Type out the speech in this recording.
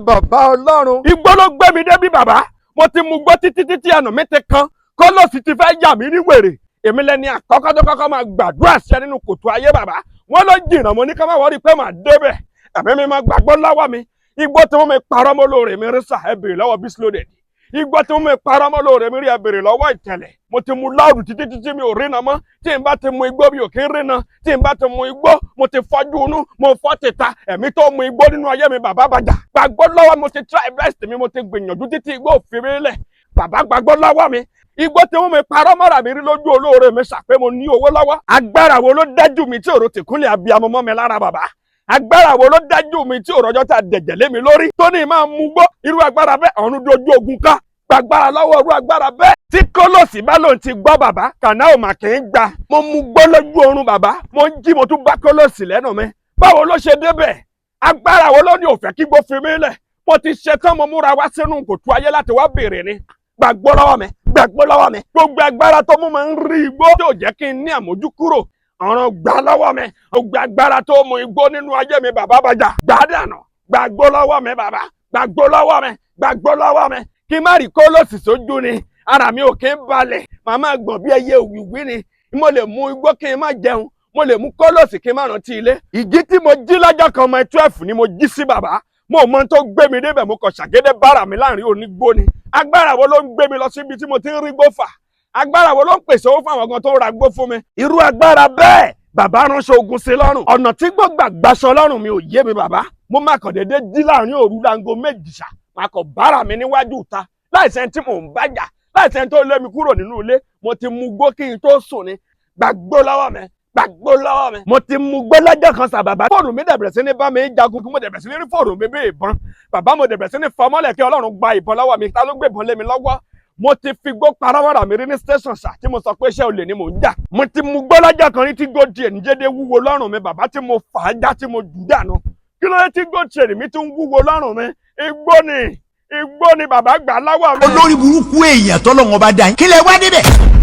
bàbá ọlọ́run. Igbó ló gbé mi débi bàbá. Mo ti mu gbó títí ẹnu mi ti kan. Kólòsì ti fẹ́ yà mí ní wèrè. Èmi lẹni àkọ́kọ́ tó kọ́kọ́ máa gbàdúrà sí nínú kòtò ayé bàbá. Wọ́n ló jìnnà mo ní ká má wọ́rí pé màá débẹ̀. Ẹ̀mí mi máa gbàgbọ́ lọ́wọ́ mi. Igbó tí wọ́n mi parọ́ mọ́ lóore mi rí sà ẹ bèrè lọ́wọ́ Bísílódé. Igbó tí wọ́n mi parọ́ mọ́ lóore mi rí ẹ bèrè lọ́wọ́ Ìtẹ̀lẹ̀. Mo ti mu láàrù títí mi ò rí na mọ́. Tí n bá ti mu igbó mi ò kí ń rí na. Tí n bá ti mu igbó mo ti fọ́jú inú mo fọ́ tìta. Ẹ̀mí tó mu igbó nínú ayé mi bàbá bàjá. Gbàgbọ́ lọ́wọ́ mo ti try best mi mo ti gbìyànjú títí igbó òfin mi lẹ̀. Bàbá gbàgbọ́ lọ́wọ́ mi. Igbó tí wọ́n mi parọ́ mọ́ra mi rí lójú olóore mi ṣàpé mo ní owó lọ́wọ́. Agbára wo ló dájú mi tí òrò tìkúnlẹ̀ abiyamọ mọ́ mi lára bàbá? Agbára wo ló dájú mi tí òròjọ́ ta dẹ̀jẹ̀ lé mi lórí? Tó ní máa mú gbó irú agbára bẹ́ẹ̀ ọ̀run dojú ogun ká. Gbàgbára lọ́wọ́ irú agbára bẹ́ẹ̀. Tí Kólòsì bá lòun ti gbọ́ bàbá, kàná ò mà kì í gbà. Mo mú gbó lójú oorun bàbá. Mo ń jí mo tún bá Kólòsì lẹ́nu mi. Báwo ló ṣe débẹ̀? Agbára wo ló ní òfẹ́ kí gbó fi mí lẹ̀? Mo ti ṣetán mo múra wá sínú kòtò ayé láti wá béèrè ni. Gbàgbọ́ lọ́wọ́ mi, gbàgbọ́ lọ́wọ́ mi. Gbogbo agbára tó mú mi ń rí igbó tí ò jẹ́ kí n ní àmójú kúrò. Ọ̀ràn gbà lọ́wọ́ mi. Gbogbo agbára tó mú igbó nínú ayé mi bàbá bàjá. Gbà dànù. Gbàgbọ́ lọ́wọ́ mi bàbá. Gbàgbọ́ lọ́wọ́ mi. Gbàgbọ́ lọ́wọ́ mi. Kí má rí Kólòsì sójú ni. Ara mi ò kí ń balẹ̀. Màmá gbọ̀n bí ẹyẹ òwìwí ni. Mo lè mú igbó kí n má jẹun. Mo lè mú Kólòsì kí n má rántí ilé. Ìjí tí mo jí lọ́jọ́ kan ọmọ 12 ni mo jí sí bàbá. Mo mọ tó gbé mi débẹ̀ mo kàn ṣàgédé bára mi láàrin onígbó ni. Agbára wo ló ń gbé mi lọ síbi tí mo ti ń rí gbó fà? Agbára wo ló ń pèsè owó fún àwọn kan tó ń ra gbó fún mi? Irú agbára bẹ́ẹ̀ bàbá ránṣẹ́ ogun sí lọ́rùn. Ọ̀nà tí gbọ́gbà gbaṣọ lọ́rùn mi ò yé mi bàbá. Mo máa kàn déédéé jí láàrin òru láago 2 ṣá. Máa kàn bára mi níwájú ìta. Láìsẹ̀ tí mò ń bájà. Láìsẹ̀ tó lé mi kúrò nínú ilé. Mo ti mu gbó kí n tó sùn ni. Gbàgbó lọ́wọ́ mi. Gbàgbó lọ́wọ́ mi. Mo ti mu gbó lọ́jọ́ kan sà bàbá. Fóònù mi dẹ̀bẹ̀rẹ̀ sí ní bá mi jagun kí mo dẹ̀bẹ̀rẹ̀ sí ní rí fóònù mi bí ìbọn. Bàbá mo dẹ̀bẹ̀rẹ̀ sí ní fọmọ́lẹ̀ kí Ọlọ́run gba ìbọn lọ́wọ́ mi. Ta ló gbé ìbọn lé mi lọ́wọ́? Mo ti fi gbó paramọ́ra mi rí ní station ṣá tí mo sọ pé iṣẹ́ olè ni mò ń jà. Mo ti mu gbó lọ́jọ́ kan rí tí gòdì ẹ̀ níjẹ́dẹ́ wúwo lọ́rùn mi bàbá tí mo fà á já tí mo jù dànù. Kí ló dé tí gòdì ẹ̀ mi tún wúwo lọ́rùn mi? Igbó ni bàbá gbà láwọ̀ mi. Olórí burúkú èèyàn tọ́lọ́run ọba dá yín. Kí lẹ wá débẹ̀?